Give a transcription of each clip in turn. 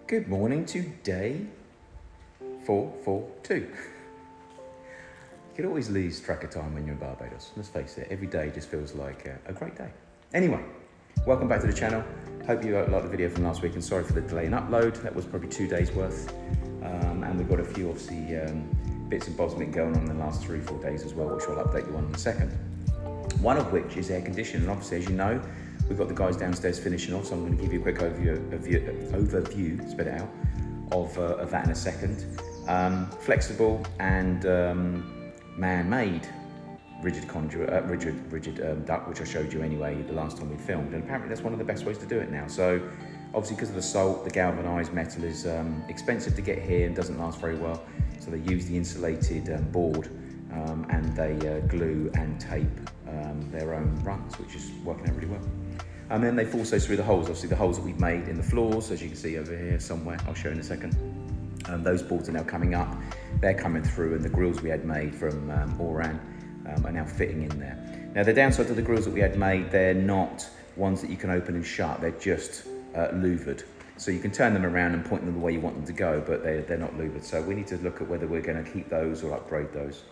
Good morning to day 442. You can always lose track of time when you're in Barbados. Let's face it, every day just feels like a great day. Anyway, welcome back to the channel. Hope you liked the video from last week and sorry for the delay in upload. That was probably 2 days worth. And we've got a few obviously bits and bobs been going on in the last 3-4 days as well, which I'll update you on in a second. One of which is air conditioning. Obviously, as you know, we've got the guys downstairs finishing off, so I'm going to give you a quick overview, spit it out, of that in a second. Flexible and man-made rigid duct, which I showed you anyway the last time we filmed, and apparently that's one of the best ways to do it now. So obviously because of the salt, the galvanised metal is expensive to get here and doesn't last very well, so they use the insulated board and they glue and tape their own rungs, which is working out really well. And then they force those through the holes, obviously the holes that we've made in the floors, as you can see over here somewhere, I'll show you in a second. Those boards are now coming up, they're coming through, and the grills we had made from Oran are now fitting in there. Now the downside to the grills that we had made, they're not ones that you can open and shut, they're just louvered. So you can turn them around and point them the way you want them to go, but they're not louvered. So we need to look at whether we're going to keep those or upgrade those.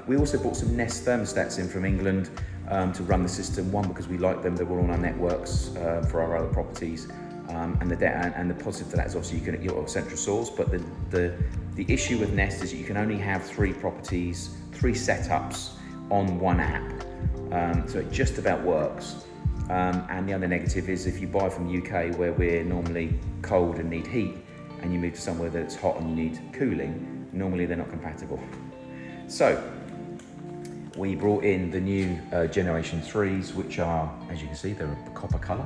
We also bought some Nest thermostats in from England to run the system. One, because we like them, they were on our networks for our other properties. And the positive to that is obviously you can get your central source, but the issue with Nest is that you can only have 3 properties, 3 setups on one app. So it just about works. And the other negative is if you buy from the UK, where we're normally cold and need heat, and you move to somewhere that's hot and you need cooling, normally they're not compatible. So we brought in the new generation 3s, which are, as you can see, they're a copper colour,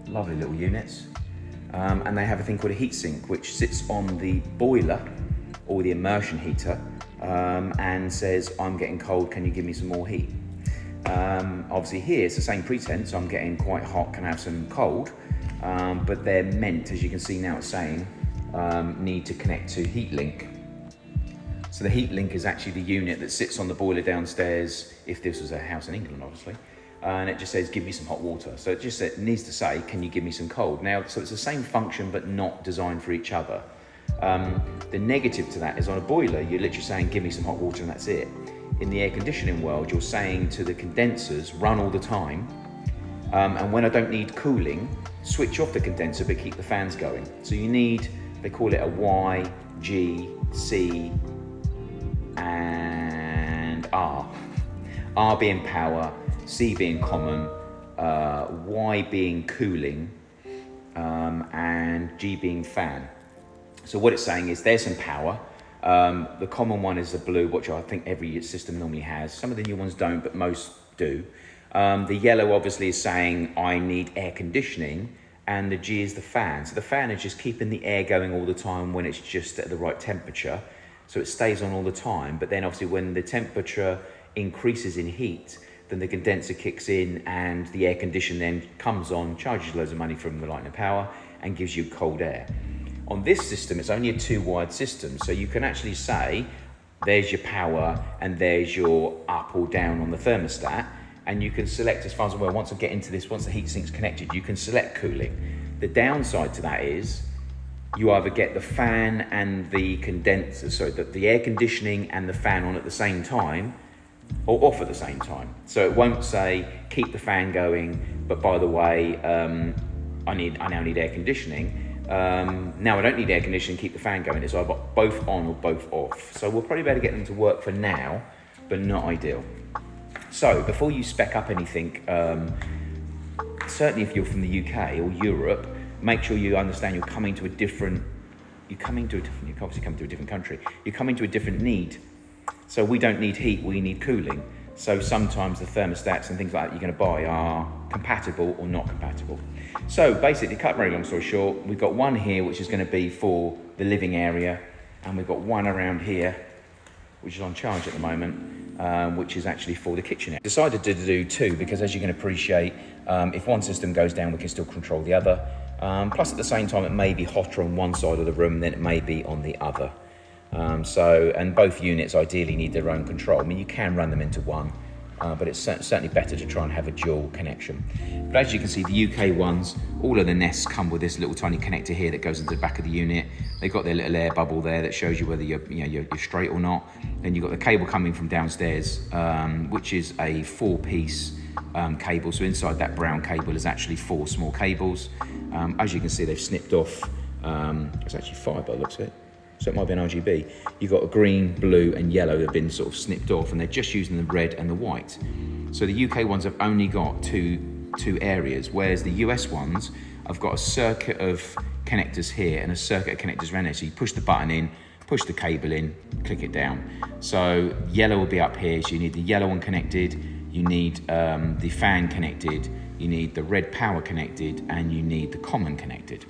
lovely little units. And they have a thing called a heatsink, which sits on the boiler or the immersion heater and says, I'm getting cold, can you give me some more heat? Obviously here it's the same pretense, I'm getting quite hot, can I have some cold? But they're meant, as you can see now it's saying, need to connect to heat link. So the heat link is actually the unit that sits on the boiler downstairs, if this was a house in England obviously, and it just says give me some hot water. So it needs to say, can you give me some cold? Now, so it's the same function but not designed for each other. The negative to that is on a boiler you're literally saying give me some hot water and that's it. In the air conditioning world you're saying to the condensers run all the time, and when I don't need cooling, switch off the condenser but keep the fans going. So you need, they call it a Y, G, C and R. R being power, C being common, Y being cooling, and G being fan. So what it's saying is there's some power. The common one is the blue, which I think every system normally has. Some of the new ones don't, but most do. The yellow obviously is saying I need air conditioning, and the G is the fan. So the fan is just keeping the air going all the time when it's just at the right temperature. So it stays on all the time, but then obviously when the temperature increases in heat, then the condenser kicks in and the air condition then comes on, charges loads of money from the light and power and gives you cold air. On this system, it's only a 2-wired system, so you can actually say, there's your power and there's your up or down on the thermostat, and you can select, as far as I'm aware, once I get into this, once the heat sink's connected, you can select cooling. The downside to that is, you either get the fan and the condenser, so the air conditioning and the fan on at the same time, or off at the same time. So it won't say, keep the fan going, but by the way, I now need air conditioning. Now I don't need air conditioning, keep the fan going. It's either both on or both off. So we'll probably better get them to work for now, but not ideal. So before you spec up anything, certainly if you're from the UK or Europe, make sure you understand you're obviously coming to a different country. You're coming to a different need. So we don't need heat, we need cooling. So sometimes the thermostats and things like that you're going to buy are compatible or not compatible. So basically, cut very long story short, we've got one here which is going to be for the living area, and we've got one around here which is on charge at the moment, which is actually for the kitchen area. Decided to do 2 because, as you can appreciate, if one system goes down we can still control the other. Plus at the same time it may be hotter on one side of the room than it may be on the other. And both units ideally need their own control. I mean, you can run them into one, but it's certainly better to try and have a dual connection. But as you can see, the UK ones, all of the nests come with this little tiny connector here that goes into the back of the unit. They've got their little air bubble there that shows you whether you're straight or not. Then you've got the cable coming from downstairs, which is a 4-piece cable. So inside that brown cable is actually 4 small cables. As you can see, they've snipped off, it's actually 5 by the looks of it. So it might be an RGB. You've got a green, blue and yellow that have been sort of snipped off, and they're just using the red and the white. So the UK ones have only got two areas, whereas the US ones have got a circuit of connectors here and a circuit of connectors around there. So you push the button in, push the cable in, click it down. So yellow will be up here, so you need the yellow one connected, you need the fan connected, you need the red power connected, and you need the common connected.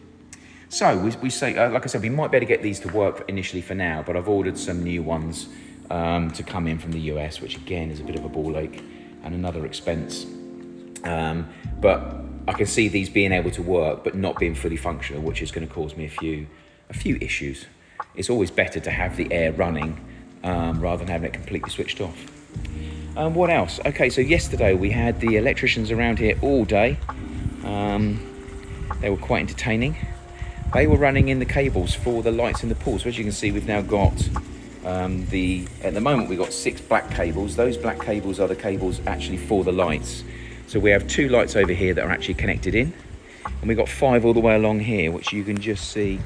So we say, like I said, we might better get these to work initially for now, but I've ordered some new ones to come in from the US, which again is a bit of a ball ache and another expense. But I can see these being able to work, but not being fully functional, which is going to cause me a few issues. It's always better to have the air running rather than having it completely switched off. What else? Okay, so yesterday we had the electricians around here all day. They were quite entertaining. They were running in the cables for the lights in the pool. So as you can see, we've now got at the moment we've got 6 black cables. Those black cables are the cables actually for the lights. So we have 2 lights over here that are actually connected in, and we've got 5 all the way along here, which you can just see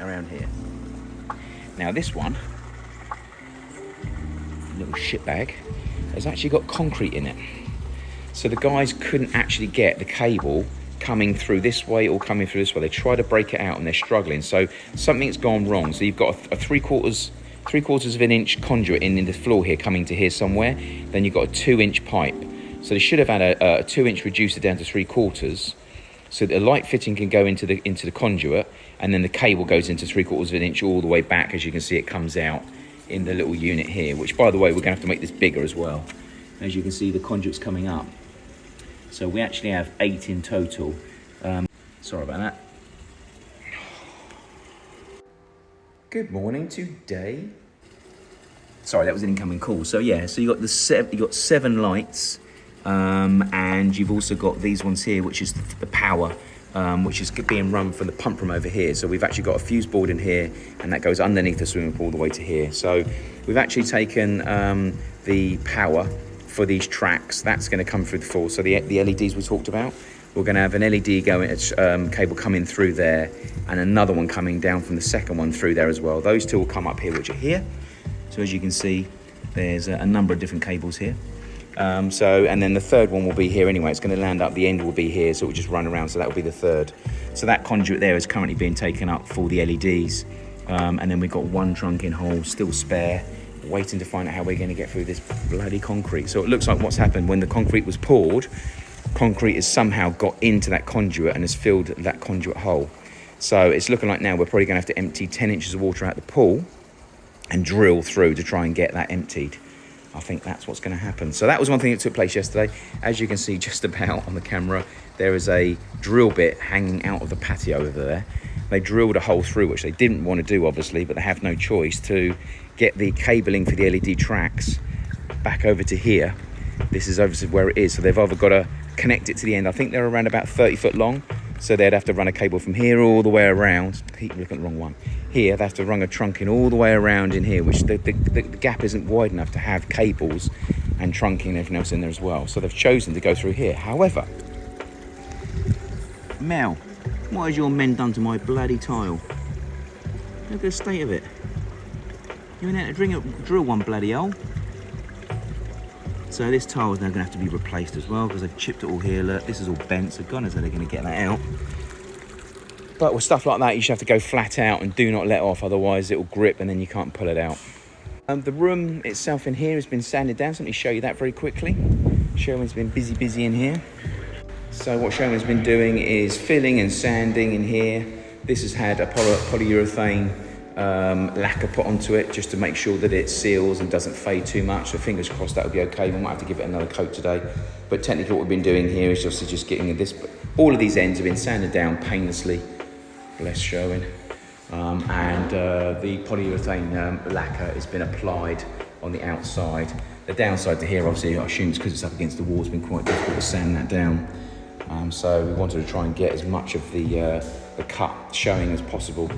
around here. Now this one, little shitbag, has actually got concrete in it. So the guys couldn't actually get the cable coming through this way or coming through this way. They try to break it out and they're struggling. So something's gone wrong. So you've got a 3/4 of an inch conduit in the floor here coming to here somewhere. Then you've got a 2-inch pipe. So they should have had a 2-inch reducer down to 3/4, so the light fitting can go into the conduit, and then the cable goes into 3/4 of an inch all the way back. As you can see, it comes out in the little unit here, which by the way, we're gonna have to make this bigger as well. As you can see, the conduit's coming up. So we actually have 8 in total. Sorry about that. Good morning today. Sorry, that was an incoming call. So yeah, so you got 7 lights, and you've also got these ones here, which is the power, which is being run from the pump room over here. So we've actually got a fuse board in here, and that goes underneath the swimming pool all the way to here. So we've actually taken the power for these tracks. That's going to come through the floor. So the LEDs we talked about, we're going to have an LED cable coming through there, and another one coming down from the second one through there as well. Those 2 will come up here, which are here. So as you can see, there's a number of different cables here. And then the third one will be here anyway. It's going to land up, the end will be here, so it will just run around, so that will be the third. So that conduit there is currently being taken up for the LEDs. And then we've got 1 trunking hole still spare, waiting to find out how we're going to get through this bloody concrete. So it looks like what's happened when the concrete was poured, concrete has somehow got into that conduit and has filled that conduit hole. So it's looking like now we're probably going to have to empty 10 inches of water out the pool and drill through to try and get that emptied. I think that's what's going to happen. So that was one thing that took place yesterday. As you can see just about on the camera, there is a drill bit hanging out of the patio over there. They drilled a hole through, which they didn't want to do, obviously, but they have no choice to get the cabling for the LED tracks back over to here. This is obviously where it is. So they've either got to connect it to the end. I think they're around about 30 foot long. So they'd have to run a cable from here all the way around. Keep looking at the wrong one. Here, they have to run a trunking all the way around in here, which the gap isn't wide enough to have cables and trunking and everything else in there as well. So they've chosen to go through here. However, Mel, what has your men done to my bloody tile? Look at the state of it. You went out to drill one bloody hole. So this tile is now going to have to be replaced as well, because they've chipped it all here. Look, this is all bent, so God knows how they're going to get that out. But with stuff like that, you should have to go flat out and do not let off, otherwise it will grip and then you can't pull it out. The room itself in here has been sanded down, so let me show you that very quickly. Sherwin's been busy in here. So what Sherwin's been doing is filling and sanding in here. This has had a polyurethane lacquer put onto it just to make sure that it seals and doesn't fade too much. So fingers crossed that'll be okay. We might have to give it another coat today. But technically what we've been doing here is just getting this. All of these ends have been sanded down painlessly. Bless Sherwin. And the polyurethane lacquer has been applied on the outside The downside to here, obviously, I assume it's because it's up against the wall, it's been quite difficult to sand that down. So we wanted to try and get as much of the cut showing as possible,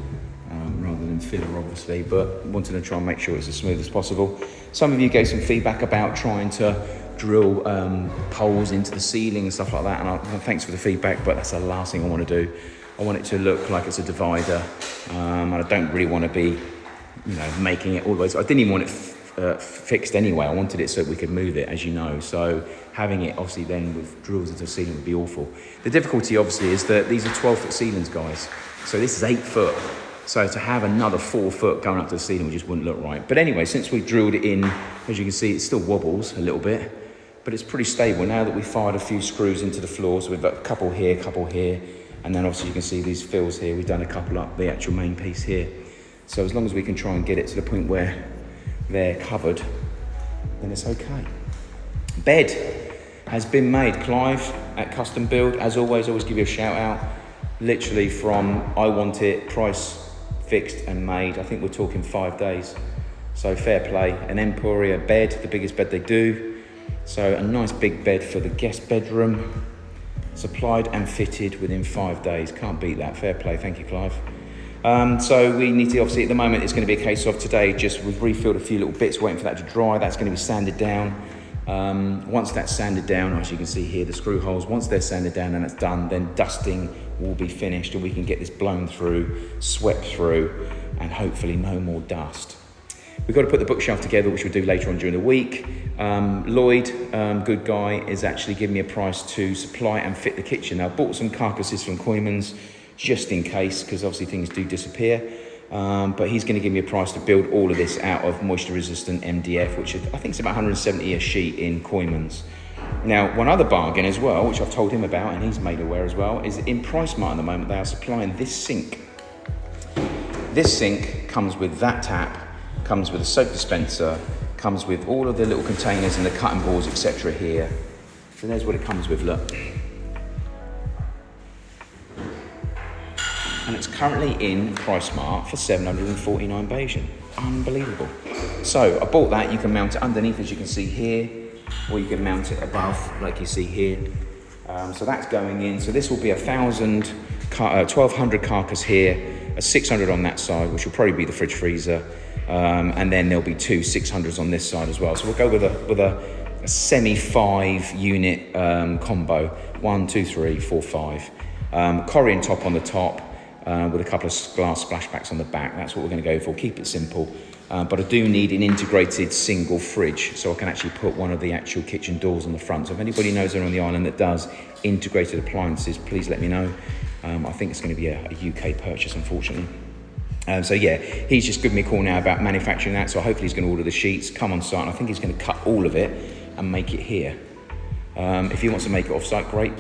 rather than filler, obviously, but wanted to try and make sure it's as smooth as possible. Some of you gave some feedback about trying to drill holes into the ceiling and stuff like that, and thanks for the feedback, but that's the last thing I want to do. I want it to look like it's a divider, and I don't really want to be, you know, making it all the way. So I didn't even want it fixed anyway. I wanted it so we could move it, as you know. So having it obviously then with drills into the ceiling would be awful. The difficulty obviously is that these are 12-foot ceilings, guys. So this is 8 foot. So to have another 4 foot going up to the ceiling just wouldn't look right. But anyway, since we drilled it in, as you can see, it still wobbles a little bit, but it's pretty stable now that we fired a few screws into the floor. So we've got a couple here, and then obviously you can see these fills here. We've done a couple up the actual main piece here. So as long as we can try and get it to the point where they're covered, then it's okay. Bed has been made. Clive at Custom Build, as always give you a shout out. Literally from I want it, price fixed and made. I think we're talking 5 days. So fair play. An Emporia bed, the biggest bed they do. So a nice big bed for the guest bedroom. Supplied and fitted within 5 days. Can't beat that. Fair play. Thank you, Clive. So we need to, obviously at the moment it's going to be a case of today, just we've refilled a few little bits, waiting for that to dry. That's going to be sanded down. Once that's sanded down, as you can see here, the screw holes, once they're sanded down and that's done, then dusting will be finished and we can get this blown through, swept through, and hopefully no more dust. We've got to put the bookshelf together, which we'll do later on during the week. Lloyd, good guy, is actually giving me a price to supply and fit the kitchen. Now, I bought some carcasses from Koymans, just in case, because obviously things do disappear. But he's going to give me a price to build all of this out of moisture resistant MDF, which I think is about 170 a sheet in Koymans. Now, one other bargain as well, which I've told him about and he's made aware as well, is in PriceMart at the moment they are supplying this sink. This sink comes with that tap, comes with a soap dispenser, comes with all of the little containers and the cutting boards, etc. here. So there's what it comes with, look. And it's currently in PriceMart for 749 Bayesian. Unbelievable. So I bought that. You can mount it underneath, as you can see here, or you can mount it above, like you see here. So that's going in. So this will be 1,200 carcass here, a 600 on that side, which will probably be the fridge freezer, and then there'll be 2 600s on this side as well. So we'll go with a semi 5 unit combo. 1, 2, 3, 4, 5. Corian top on the top. With a couple of glass splashbacks on the back. That's what we're going to go for. Keep it simple. But I do need an integrated single fridge, so I can actually put one of the actual kitchen doors on the front. So if anybody knows anyone on the island that does integrated appliances, please let me know. I think it's going to be a UK purchase, unfortunately. So yeah, he's just given me a call now about manufacturing that. So hopefully he's going to order the sheets, come on site, and I think he's going to cut all of it and make it here. If he wants to make it off-site, great.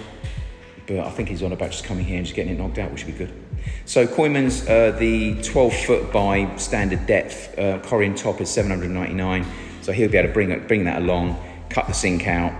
But I think he's on about just coming here and just getting it knocked out, which would be good. So Koymans, the 12 foot by standard depth Corian top is 799. So he'll be able to bring that along, cut the sink out,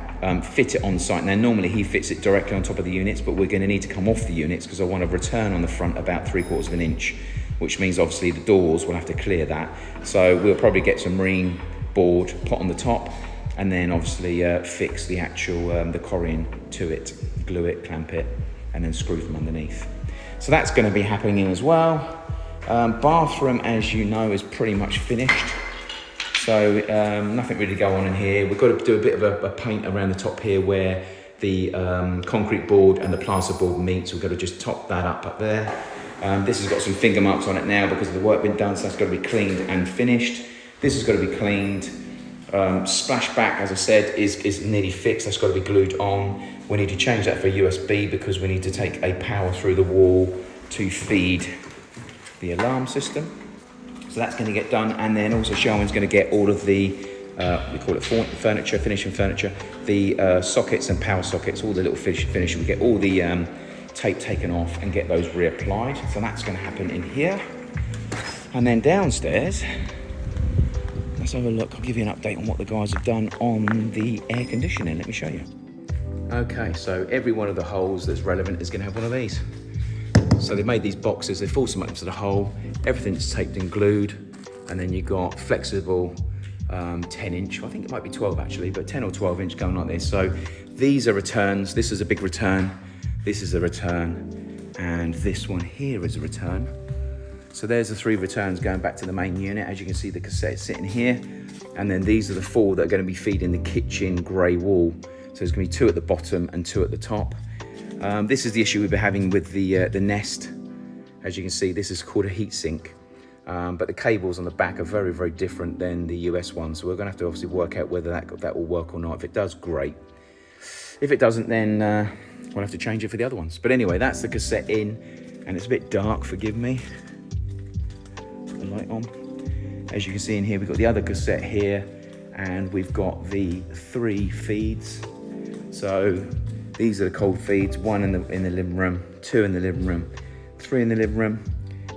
fit it on site. Now normally he fits it directly on top of the units, but we're going to need to come off the units because I want a return on the front about 3/4 of an inch, which means obviously the doors will have to clear that. So we'll probably get some marine board put on the top, and then obviously fix the actual the Corian to it, glue it, clamp it, and then screw them underneath. So that's going to be happening as well. Bathroom, as you know, is pretty much finished. So nothing really to go on in here. We've got to do a bit of a paint around the top here where the concrete board and the plaster board meet. So we've got to just top that up there. This has got some finger marks on it now because of the work been done. So that's got to be cleaned and finished. This has got to be cleaned. Splashback, as I said, is nearly fixed. That's got to be glued on. We need to change that for USB because we need to take a power through the wall to feed the alarm system. So that's going to get done, and then also Sharman's going to get all of the we call it furniture, finishing furniture, the sockets and power sockets, all the little finish. We get all the tape taken off and get those reapplied. So that's going to happen in here, and then downstairs. Let's have a look. I'll give you an update on what the guys have done on the air conditioning. Let me show you. Okay, so every one of the holes that's relevant is going to have one of these. So they've made these boxes, they force them up to the hole, everything's taped and glued, and then you've got flexible 10 inch, I think it might be 12 actually, but 10 or 12 inch going like this. So these are returns. This is a big return. This is a return. And this one here is a return. So there's the 3 returns going back to the main unit. As you can see, the cassette is sitting here. And then these are the 4 that are going to be feeding the kitchen grey wall. So there's going to be 2 at the bottom and 2 at the top. This is the issue we've been having with the Nest. As you can see, this is called a heatsink. But the cables on the back are very, very different than the US ones. So we're going to have to obviously work out whether that will work or not. If it does, great. If it doesn't, then we'll have to change it for the other ones. But anyway, that's the cassette in, and it's a bit dark, forgive me. Put the light on. As you can see in here, we've got the other cassette here, and we've got the 3 feeds. So these are the cold feeds, 1 in the living room, 2 in the living room, 3 in the living room.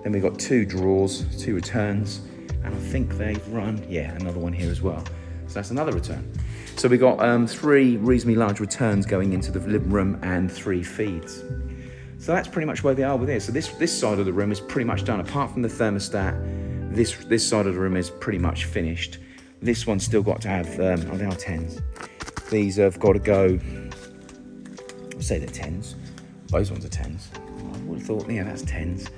Then we've got 2 drawers, 2 returns, and I think they've run, yeah, another one here as well. So that's another return. So we've got 3 reasonably large returns going into the living room and 3 feeds. So that's pretty much where they are with this. So this side of the room is pretty much done. Apart from the thermostat, this side of the room is pretty much finished. This one's still got to have, they are 10s. These have got to go, I'll say they're 10s. Those ones are 10s. I would have thought, yeah, that's 10s.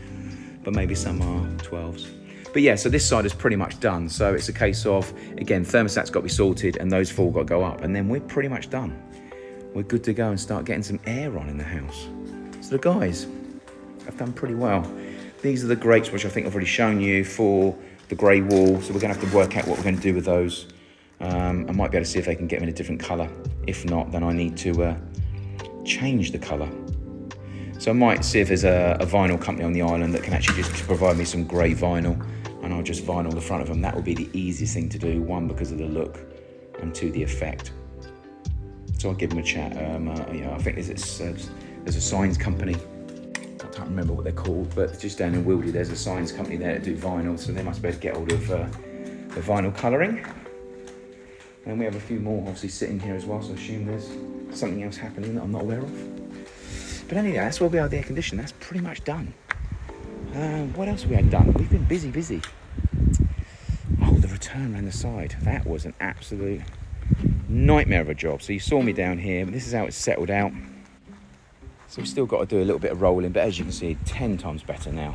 But maybe some are 12s. But yeah, so this side is pretty much done. So it's a case of, again, thermostat's got to be sorted and those 4 got to go up, and then we're pretty much done. We're good to go and start getting some air on in the house. So the guys have done pretty well. These are the grates, which I think I've already shown you, for the grey wall. So we're gonna have to work out what we're gonna do with those. I might be able to see if they can get them in a different colour. If not, then I need to change the colour. So I might see if there's a vinyl company on the island that can actually just provide me some grey vinyl, and I'll just vinyl the front of them. That would be the easiest thing to do, 1, because of the look, and 2, the effect. So I'll give them a chat. I think there's a signs company. I can't remember what they're called, but just down in Wildy, there's a signs company there that do vinyl, so they must be able to get hold of the vinyl colouring. And we have a few more obviously sitting here as well, so I assume there's something else happening that I'm not aware of. But anyway, that's where we are with the air conditioning. That's pretty much done. What else have we had done? We've been busy. Oh, the return around the side. That was an absolute nightmare of a job. So you saw me down here, but this is how it's settled out. So we've still got to do a little bit of rolling, but as you can see, 10 times better now.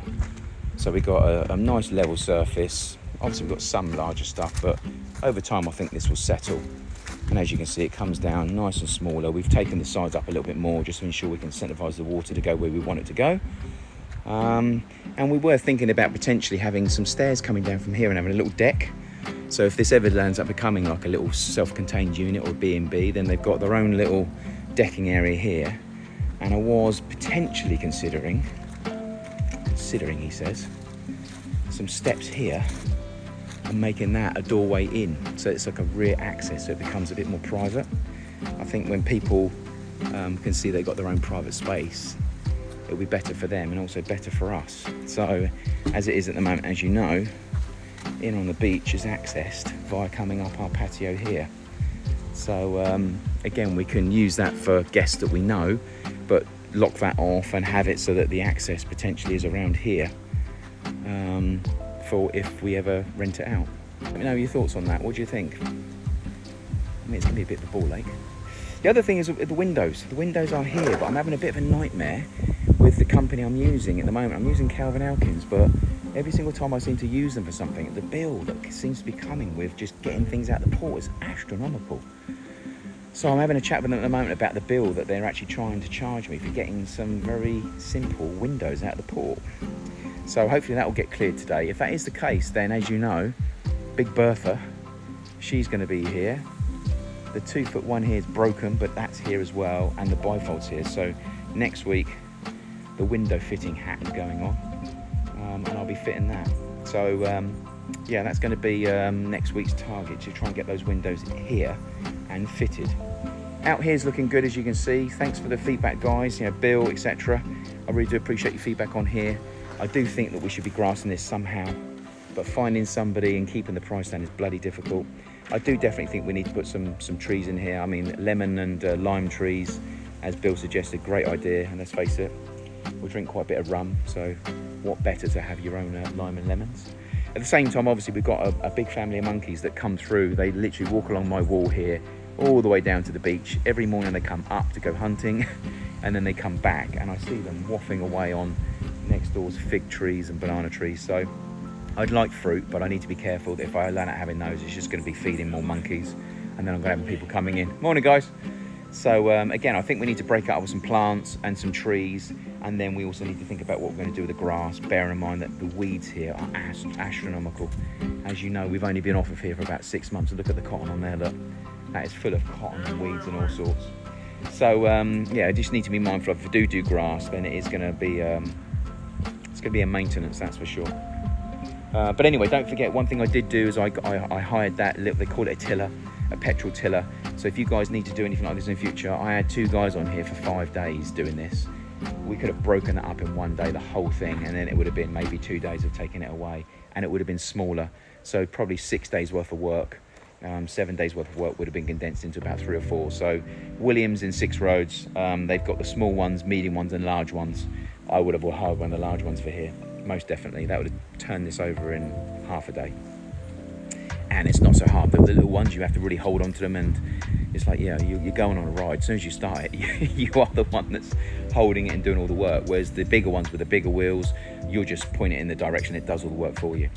So we've got a nice level surface. Obviously we've got some larger stuff, but over time I think this will settle. And as you can see, it comes down nice and smaller. We've taken the sides up a little bit more just to ensure we can incentivise the water to go where we want it to go. And we were thinking about potentially having some stairs coming down from here and having a little deck. So if this ever lands up becoming like a little self-contained unit or B&B, then they've got their own little decking area here. And I was potentially considering, he says, some steps here and making that a doorway in. So it's like a rear access, so it becomes a bit more private. I think when people can see they've got their own private space, it'll be better for them and also better for us. So as it is at the moment, as you know, in on the beach is accessed via coming up our patio here. So again, we can use that for guests that we know, but lock that off and have it so that the access potentially is around here for if we ever rent it out. Let me know your thoughts on that. What do you think? I mean, it's gonna be a bit of a ball ache. The other thing is the windows. The windows are here, but I'm having a bit of a nightmare with the company I'm using at the moment. I'm using Calvin Elkins, but every single time I seem to use them for something, the bill that seems to be coming with just getting things out the port is astronomical. So I'm having a chat with them at the moment about the bill that they're actually trying to charge me for getting some very simple windows out of the port. So hopefully that will get cleared today. If that is the case, then as you know, Big Bertha, she's going to be here. The 2-foot one here is broken, but that's here as well, and the bifold's here. So next week, the window fitting hat is going on, and I'll be fitting that. So yeah, that's going to be next week's target, to try and get those windows here and fitted. Out here's looking good, as you can see. Thanks for the feedback, guys. You know, Bill, etc. I really do appreciate your feedback on here. I do think that we should be grassing this somehow, but finding somebody and keeping the price down is bloody difficult. I do definitely think we need to put some trees in here. I mean, lemon and lime trees, as Bill suggested, great idea. And let's face it, we drink quite a bit of rum, so what better to have your own lime and lemons. At the same time, obviously, we've got a big family of monkeys that come through. They literally walk along my wall here, all the way down to the beach. Every morning they come up to go hunting, and then they come back, and I see them waffling away on next door's fig trees and banana trees. So I'd like fruit, but I need to be careful that if I allow out having those, it's just going to be feeding more monkeys, and then I'm going to have people coming in. Morning, guys. So again, I think we need to break it up with some plants and some trees, and then we also need to think about what we're going to do with the grass, bearing in mind that the weeds here are astronomical. As you know, we've only been off of here for about 6 months. Look at the cotton on there, look. That is full of cotton and weeds and all sorts. So yeah, I just need to be mindful of if I do grass, then it is going to be it's going to be a maintenance, that's for sure. But anyway, don't forget, one thing I did do is I hired that little, they call it a tiller, a petrol tiller. So if you guys need to do anything like this in the future, I had 2 guys on here for 5 days doing this. We could have broken it up in one day, the whole thing, and then it would have been maybe 2 days of taking it away, and it would have been smaller. So probably 6 days worth of work, 7 days worth of work would have been condensed into about 3 or 4. So Williams in 6 roads, they've got the small ones, medium ones and large ones. I would have hired one of the large ones for here, most definitely. That would have turned this over in half a day. And it's not so hard. The little ones, you have to really hold on to them, and it's like, yeah, you're going on a ride. As soon as you start it, you are the one that's holding it and doing all the work. Whereas the bigger ones with the bigger wheels, you'll just point it in the direction, it does all the work for you.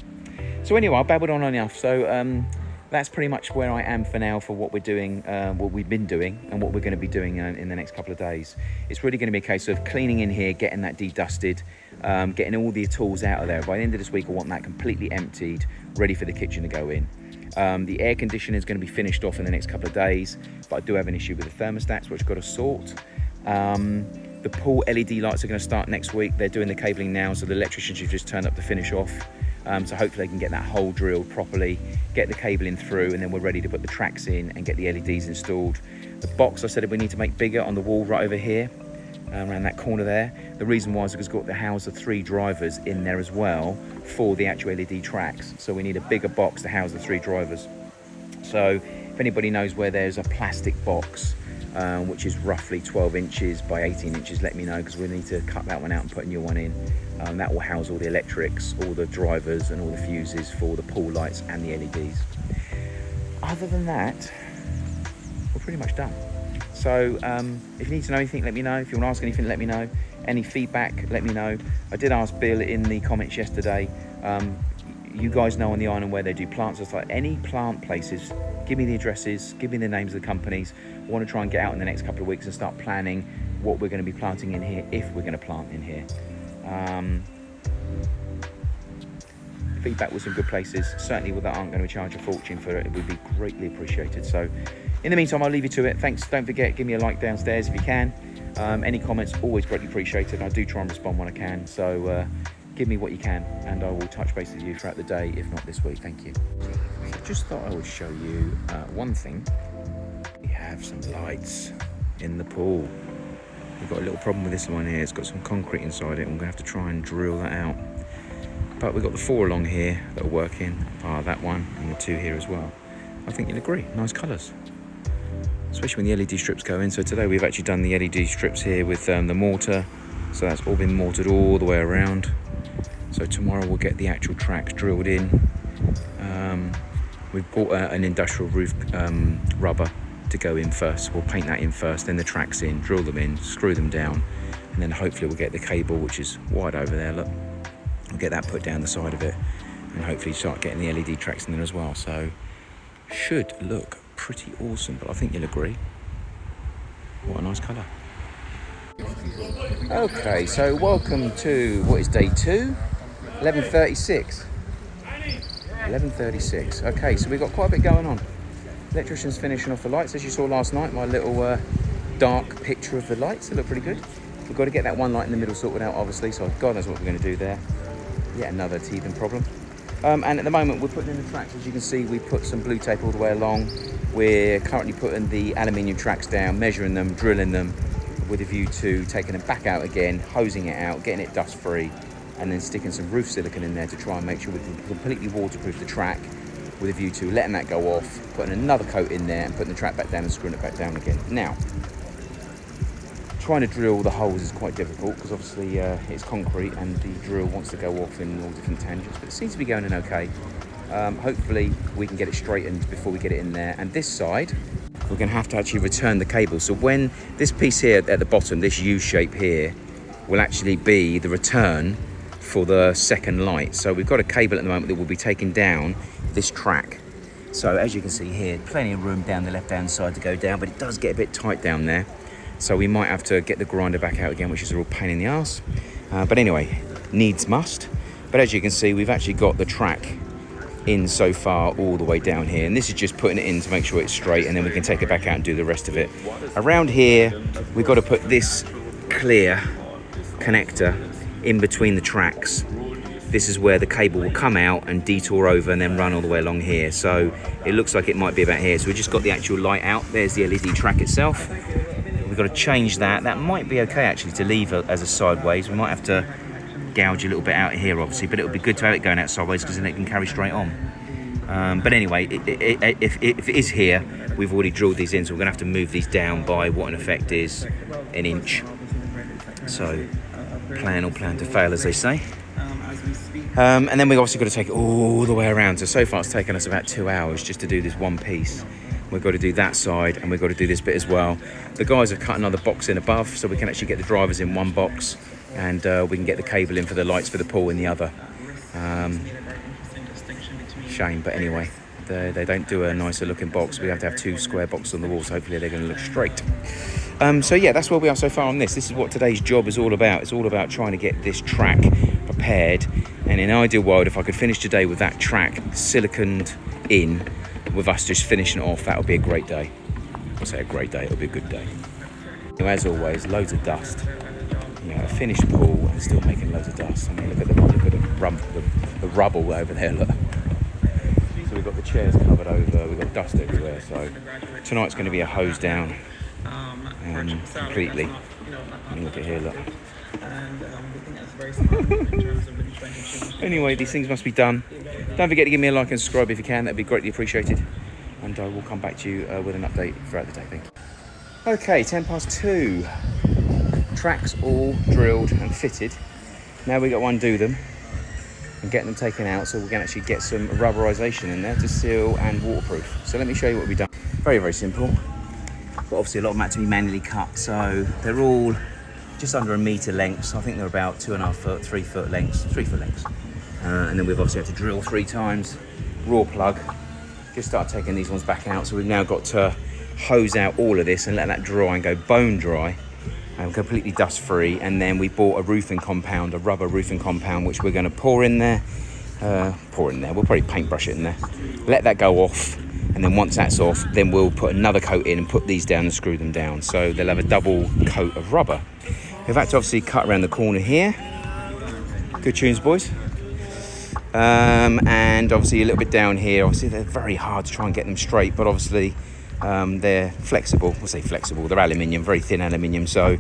So anyway, I babbled on enough. So that's pretty much where I am for now for what we're doing, what we've been doing, and what we're going to be doing in the next couple of days. It's really going to be a case of cleaning in here, getting that de-dusted, getting all the tools out of there. By the end of this week, I want that completely emptied, ready for the kitchen to go in. The air conditioner is going to be finished off in the next couple of days, but I do have an issue with the thermostats, which I've got to sort. The pool LED lights are going to start next week. They're doing the cabling now, so the electrician should just turn up to finish off. So hopefully they can get that hole drilled properly, get the cabling through, and then we're ready to put the tracks in and get the LEDs installed. The box I said we need to make bigger on the wall right over here, around that corner there. The reason why is because we've got the house of 3 drivers in there as well for the actual LED tracks. So we need a bigger box to house the 3 drivers. So if anybody knows where there's a plastic box, which is roughly 12 inches by 18 inches, let me know, because we need to cut that one out and put a new one in. That will house all the electrics, all the drivers and all the fuses for the pool lights and the LEDs. Other than that, we're pretty much done. So if you need to know anything, let me know. If you want to ask anything, let me know. Any feedback, let me know. I did ask Bill in the comments yesterday. You guys know on the island where they do plants. It's like any plant places, give me the addresses, give me the names of the companies. I want to try and get out in the next couple of weeks and start planning what we're going to be planting in here, if we're going to plant in here. Feedback with some good places. Certainly that aren't going to charge a fortune for it. It would be greatly appreciated. So in the meantime, I'll leave you to it. Thanks. Don't forget, give me a like downstairs if you can. Any comments, always greatly appreciated. I do try and respond when I can. So give me what you can, and I will touch base with you throughout the day, if not this week. Thank you. So just thought I would show you one thing. We have some lights in the pool. We've got a little problem with this one here. It's got some concrete inside it. I'm going to have to try and drill that out. But we've got the 4 along here that are working. That one and the 2 here as well. I think you'll agree. Nice colours. Especially when the LED strips go in. So today we've actually done the LED strips here with the mortar. So that's all been mortared all the way around. So tomorrow we'll get the actual tracks drilled in. We've bought an industrial roof rubber to go in first. We'll paint that in first, then the tracks in, drill them in, screw them down, and then hopefully we'll get the cable, which is wide over there, look. We'll get that put down the side of it, and hopefully start getting the LED tracks in there as well. So should look pretty awesome, but I think you'll agree. What a nice colour. Okay, so welcome to what is day 2, 11:36. 11:36. Okay, so we've got quite a bit going on. Electrician's finishing off the lights, as you saw last night. My little dark picture of the lights. They look pretty good. We've got to get that one light in the middle sorted out, obviously. So God knows what we're going to do there. Yet another teething problem. And at the moment, we're putting in the tracks. As you can see, we put some blue tape all the way along. We're currently putting the aluminium tracks down, measuring them, drilling them, with a view to taking them back out again, hosing it out, getting it dust free, and then sticking some roof silicone in there to try and make sure we can completely waterproof the track, with a view to letting that go off, putting another coat in there and putting the track back down and screwing it back down again. Now, trying to drill the holes is quite difficult because obviously it's concrete and the drill wants to go off in all different tangents, but it seems to be going in okay. Hopefully we can get it straightened before we get it in there. And this side, we're going to have to actually return the cable. So when this piece here at the bottom, this U shape here, will actually be the return for the second light. So we've got a cable at the moment that will be taking down this track. So as you can see here, plenty of room down the left-hand side to go down, but it does get a bit tight down there. So we might have to get the grinder back out again, which is a real pain in the arse. But anyway, needs must. But as you can see, we've actually got the track in so far all the way down here, and this is just putting it in to make sure it's straight, and then we can take it back out and do the rest of it. Around here we've got to put this clear connector in between the tracks. This is where the cable will come out and detour over and then run all the way along here. So it looks like it might be about here. So we just got the actual light out. There's the LED track itself. We've got to change that. That might be okay actually to leave as a sideways. We might have to gouge a little bit out here obviously, but it would be good to have it going out sideways because then it can carry straight on. But anyway, if it is here, we've already drilled these in, so we're going to have to move these down by what in effect is an inch. So plan or plan to fail, as they say. And then we've obviously got to take it all the way around. So far it's taken us about 2 hours just to do this one piece. We've got to do that side and we've got to do this bit as well. The guys have cut another box in above so we can actually get the drivers in one box, and we can get the cable in for the lights for the pool in the other. Shame, but anyway, they don't do a nicer looking box. We have to have 2 square boxes on the wall, so hopefully they're going to look straight. So yeah, that's where we are so far on this. This is what today's job is all about. It's all about trying to get this track prepared, and in an ideal world, if I could finish today with that track siliconed in, with us just finishing it off, that would be a great day. I'll say a great day, it'll be a good day. As always, loads of dust. You know, a finished pool and still making loads of dust. I mean, look at the rubble over there, look. So we've got the chairs covered over, we've got dust everywhere. So tonight's going to be a hose down completely. I mean, look at here, look. Anyway, these things must be done. Don't forget to give me a like and subscribe if you can, that'd be greatly appreciated. And I will come back to you with an update throughout the day. Thank you. Okay, 2:10. Tracks all drilled and fitted. Now we got to undo them and get them taken out so we can actually get some rubberization in there to seal and waterproof. So let me show you what we've done. Very, very simple. But obviously a lot of them had to be manually cut. So they're all just under 1 metre length. So I think they're about 2.5 foot, 3 foot lengths, 3 foot lengths. And then we've obviously had to drill 3 times, raw plug. Just start taking these ones back out. So we've now got to hose out all of this and let that dry and go bone dry. Completely dust free, and then we bought a roofing compound, a rubber roofing compound, which we're going to pour in there. We'll probably paintbrush it in there, let that go off, and then once that's off, then we'll put another coat in and put these down and screw them down, so they'll have a double coat of rubber. We've had to obviously cut around the corner here. Good tunes, boys. And obviously a little bit down here. Obviously they're very hard to try and get them straight, but obviously they're flexible. We'll say flexible. They're aluminium, very thin aluminium. So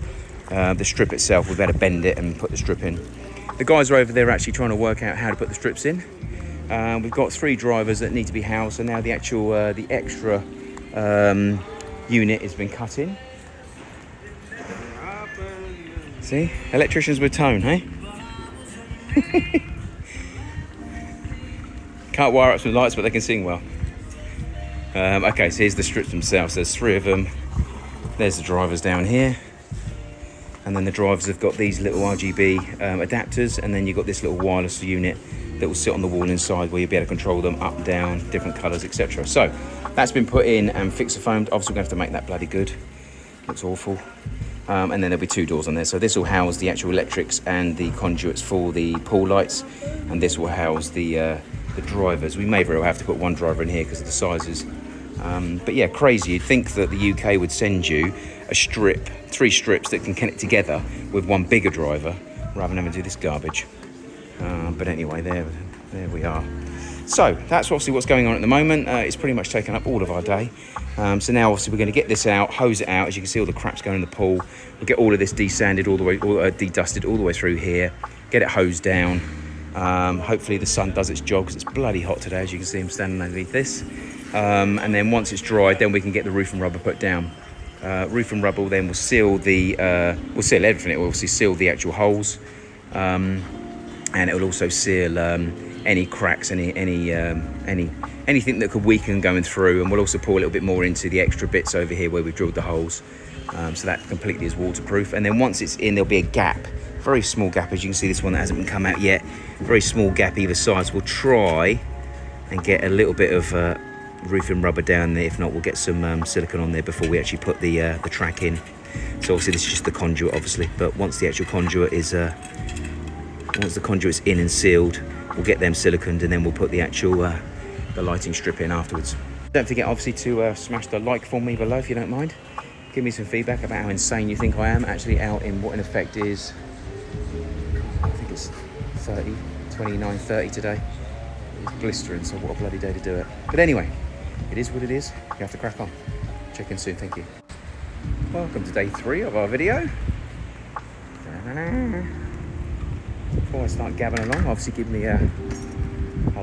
the strip itself, we've better bend it and put the strip in. The guys are over there actually trying to work out how to put the strips in. We've got 3 drivers that need to be housed, so now the actual, the extra unit has been cut in. See, electricians with tone, hey? Can't wire up some lights, but they can sing well. Okay, so here's the strips themselves. There's 3 of them. There's the drivers down here. And then the drivers have got these little RGB adapters, and then you've got this little wireless unit that will sit on the wall inside where you'll be able to control them up, down, different colours, etc. So that's been put in and fixer-foamed. Obviously, we're going to have to make that bloody good. Looks awful. And then there'll be 2 doors on there. So this will house the actual electrics and the conduits for the pool lights, and this will house the drivers. We may very well have to put 1 driver in here because of the sizes. But yeah, crazy. You'd think that the UK would send you a strip, 3 strips that can connect together with 1 bigger driver, rather than having to do this garbage. But anyway, there we are. So that's obviously what's going on at the moment. It's pretty much taken up all of our day. So now obviously we're going to get this out, hose it out. As you can see, all the crap's going in the pool. We'll get all of this desanded all the way, dedusted all the way through here. Get it hosed down. Hopefully the sun does its job because it's bloody hot today. As you can see, I'm standing underneath this. And then once it's dried, then we can get the roof and rubber put down. roof and rubble, then we'll seal we'll seal everything. It will obviously seal the actual holes, and it will also seal any cracks, anything that could weaken going through. And we'll also pour a little bit more into the extra bits over here where we've drilled the holes, so that completely is waterproof. And then once it's in, there'll be a gap, very small gap, as you can see. This one that hasn't been come out yet, very small gap either side. So we'll try and get a little bit of roofing rubber down there. If not, we'll get some silicone on there before we actually put the track in. So obviously this is just the conduit, obviously, but once the actual conduit is once the conduit's in and sealed, we'll get them siliconed, and then we'll put the actual the lighting strip in afterwards. Don't forget obviously to smash the like for me below if you don't mind. Give me some feedback about how insane you think I am actually out in what in effect is, I think it's 29:30 today. It's blistering, so what a bloody day to do it. But anyway, it is what it is. You have to crack on. Check in soon, thank you. Welcome to day 3 of our video. Before I start gabbing along, obviously give me a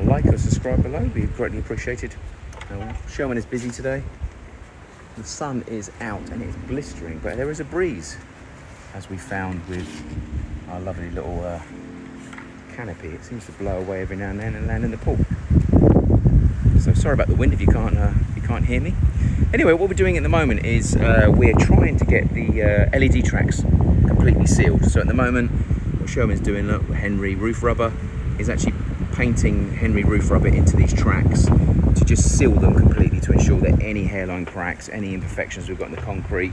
like or subscribe below, be greatly appreciated. Sherman is busy today. The sun is out and it's blistering, but there is a breeze, as we found with our lovely little canopy. It seems to blow away every now and then and land in the pool. So sorry about the wind if you can't hear me. Anyway, what we're doing at the moment is we're trying to get the LED tracks completely sealed. So at the moment, what Sherman's doing, look, Henry roof rubber, is actually painting Henry roof rubber into these tracks to just seal them completely, to ensure that any hairline cracks, any imperfections we've got in the concrete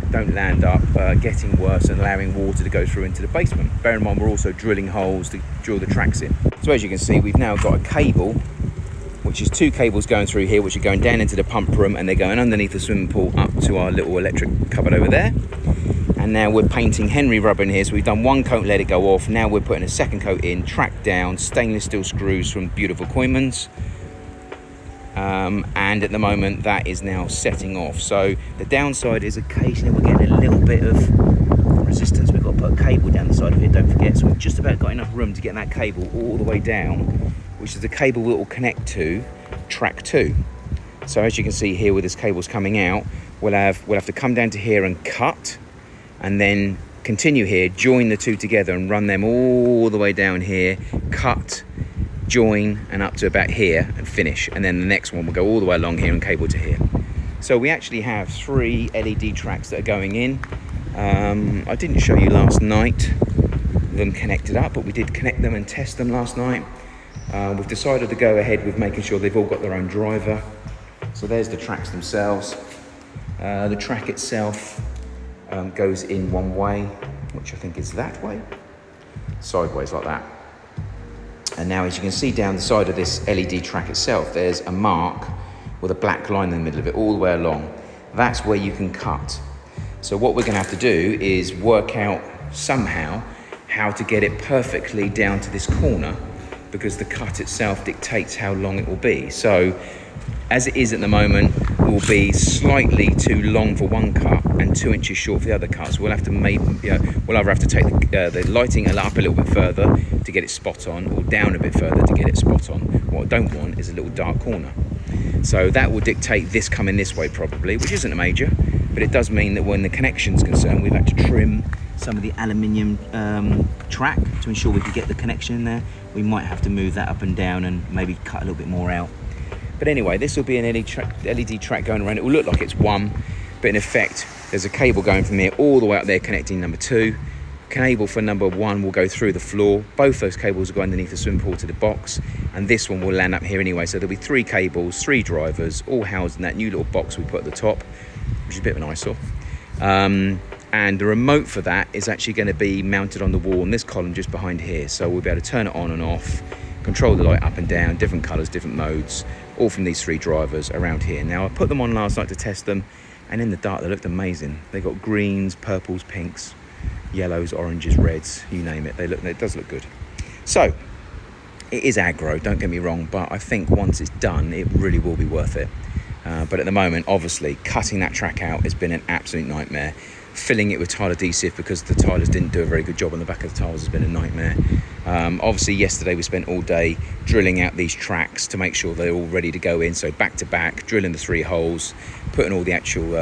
don't land up getting worse and allowing water to go through into the basement. Bear in mind, we're also drilling holes to drill the tracks in. So as you can see, we've now got a cable, which is 2 cables going through here, which are going down into the pump room, and they're going underneath the swimming pool up to our little electric cupboard over there. And now we're painting Henry rubber in here. So we've done 1 coat, let it go off. Now we're putting a 2nd coat in, track down, stainless steel screws from beautiful Koymans. And at the moment that is now setting off. So the downside is occasionally we're getting a little bit of resistance. We've got to put a cable down the side of it, don't forget. So we've just about got enough room to get that cable all the way down, which is the cable that will connect to track 2. So as you can see here, with this cable's coming out, we'll have to come down to here and cut, and then continue here, join the 2 together and run them all the way down here, cut, join, and up to about here and finish. And then the next one will go all the way along here and cable to here. So we actually have 3 LED tracks that are going in. I didn't show you last night them connected up, but we did connect them and test them last night. We've decided to go ahead with making sure they've all got their own driver. So there's the tracks themselves. The track itself goes in one way, which I think is that way, sideways like that. And now, as you can see down the side of this LED track itself, there's a mark with a black line in the middle of it all the way along. That's where you can cut. So what we're going to have to do is work out somehow how to get it perfectly down to this corner, because the cut itself dictates how long it will be. So as it is at the moment, will be slightly too long for one cut and 2 inches short for the other cut. So we'll have to we'll either have to take the lighting up a little bit further to get it spot on, or down a bit further to get it spot on. What I don't want is a little dark corner. So that will dictate this coming this way probably, which isn't a major, but it does mean that when the connection's concerned, we've had to trim some of the aluminium track to ensure we can get the connection in there. We might have to move that up and down and maybe cut a little bit more out. But anyway, this will be an LED track going around. It will look like it's 1, but in effect, there's a cable going from here all the way up there connecting number 2. Cable for number 1 will go through the floor. Both those cables will go underneath the swimming pool to the box, and this one will land up here anyway. So there'll be 3 cables, 3 drivers, all housed in that new little box we put at the top, which is a bit of an eyesore. And the remote for that is actually going to be mounted on the wall in this column just behind here. So we'll be able to turn it on and off, control the light up and down, different colours, different modes, all from these 3 drivers around here. Now I put them on last night to test them, and in the dark they looked amazing. They got greens, purples, pinks, yellows, oranges, reds, you name it. It does look good. So it is aggro, don't get me wrong, but I think once it's done, it really will be worth it. But at the moment, obviously, cutting that track out has been an absolute nightmare. Filling it with tile adhesive because the tilers didn't do a very good job on the back of the tiles has been a nightmare. Obviously, yesterday we spent all day drilling out these tracks to make sure they're all ready to go in. So back to back, drilling the 3 holes, putting all the actual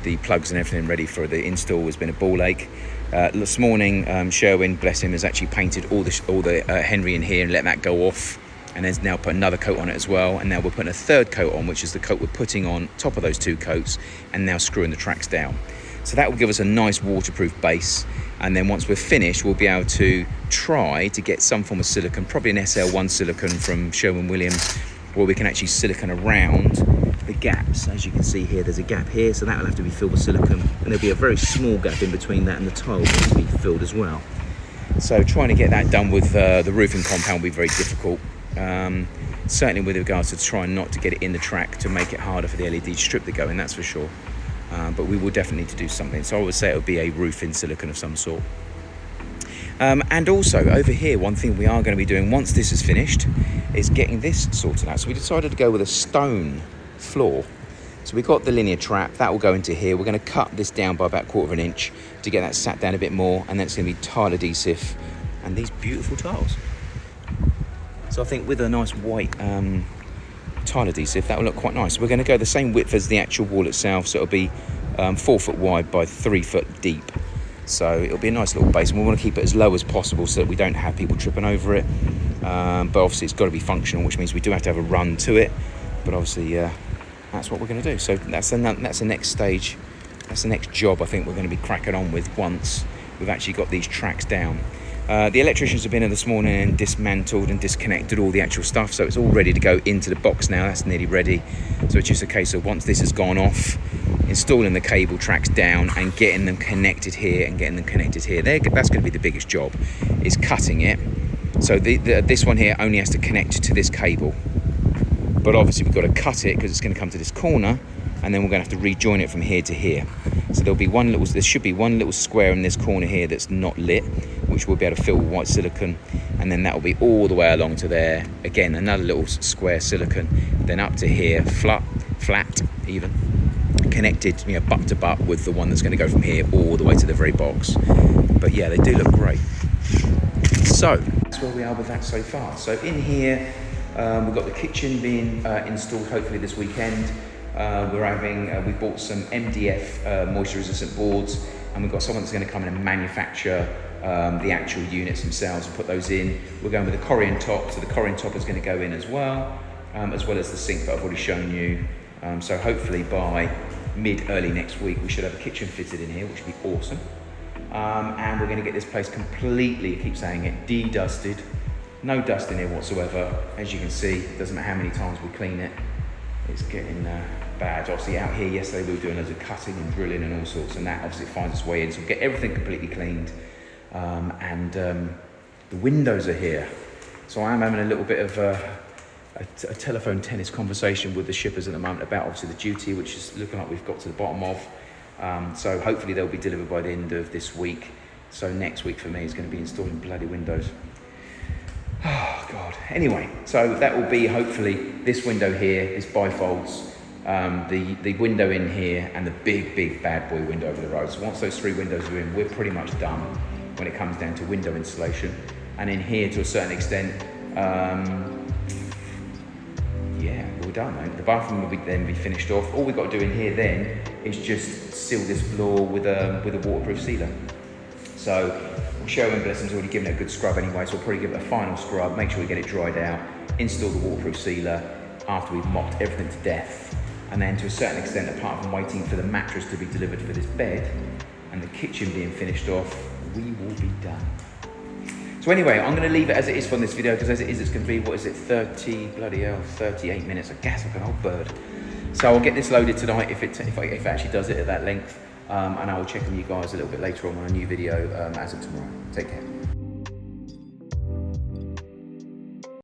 the plugs and everything ready for the install has been a ball ache. This morning, Sherwin, bless him, has actually painted all the Henry in here and let that go off, and then now put another coat on it as well. And now we're putting a third coat on, which is the coat we're putting on top of those 2 coats, and now screwing the tracks down. So that will give us a nice waterproof base. And then once we're finished, we'll be able to try to get some form of silicone, probably an SL1 silicone from Sherwin-Williams, where we can actually silicone around the gaps. As you can see here, there's a gap here, so that will have to be filled with silicone, and there'll be a very small gap in between that and the tile needs to be filled as well. So trying to get that done with the roofing compound will be very difficult. Certainly with regards to trying not to get it in the track to make it harder for the LED strip to go in, that's for sure. But we will definitely need to do something. So I would say it would be a roofing silicone of some sort. And also over here, one thing we are going to be doing once this is finished is getting this sorted out. So we decided to go with a stone floor. So we've got the linear trap that will go into here. We're going to cut this down by about 1/4 inch to get that sat down a bit more, and then it's going to be tile adhesive and these beautiful tiles. So I think with a nice white tile adhesive, that will look quite nice. We're going to go the same width as the actual wall itself, so it'll be 4 foot wide by 3 foot deep. So it'll be a nice little base, and we want to keep it as low as possible so that we don't have people tripping over it. But obviously it's got to be functional, which means we do have to have a run to it. But obviously that's what we're going to do. So that's the next stage. That's the next job I think we're going to be cracking on with once we've actually got these tracks down. The electricians have been in this morning and dismantled and disconnected all the actual stuff, so it's all ready to go into the box now. That's nearly ready. So it's just a case of once this has gone off, installing the cable tracks down and getting them connected here and getting them connected here. That's going to be the biggest job, is cutting it. So this one here only has to connect to this cable. But obviously we've got to cut it because it's going to come to this corner, and then we're going to have to rejoin it from here to here. So there should be one little square in this corner here that's not lit, which we'll be able to fill with white silicone, and then that will be all the way along to there. Again, another little square silicone, then up to here, flat even, connected, butt to butt with the one that's going to go from here all the way to the very box. But yeah, they do look great. So that's where we are with that so far. So in here, we've got the kitchen being installed hopefully this weekend. We bought some MDF moisture resistant boards, and we've got someone that's going to come in and manufacture the actual units themselves and put those in. We're going with a Corian top, so the Corian top is going to go in as well as the sink that I've already shown you. So hopefully by early next week we should have a kitchen fitted in here, which would be awesome. And we're going to get this place completely, I keep saying it, de-dusted. No dust in here whatsoever. As you can see, it doesn't matter how many times we clean it, it's getting bad. Obviously out here yesterday we were doing loads of cutting and drilling and all sorts, and that obviously finds its way in. So we'll get everything completely cleaned. The windows are here. So I am having a little bit of a telephone tennis conversation with the shippers at the moment about obviously the duty, which is looking like we've got to the bottom of. So hopefully they'll be delivered by the end of this week. So next week for me is going to be installing bloody windows. Oh God. Anyway, so that will be hopefully this window here is bifolds, the window in here, and the big bad boy window over the road. So once those 3 windows are in, we're pretty much done when it comes down to window installation. And in here, to a certain extent, yeah, we're done, mate. The bathroom will then be finished off. All we've got to do in here then is just seal this floor with a waterproof sealer. So Sherwin Blessing's already given it a good scrub anyway, so we'll probably give it a final scrub, make sure we get it dried out, install the waterproof sealer after we've mopped everything to death. And then to a certain extent, apart from waiting for the mattress to be delivered for this bed and the kitchen being finished off, we will be done. So anyway, I'm going to leave it as it is from this video, because as it is, it's going to be, 38 minutes. I guess like an old bird. So I'll get this loaded tonight if it actually does it at that length. And I will check on you guys a little bit later on a new video as of tomorrow. Take care.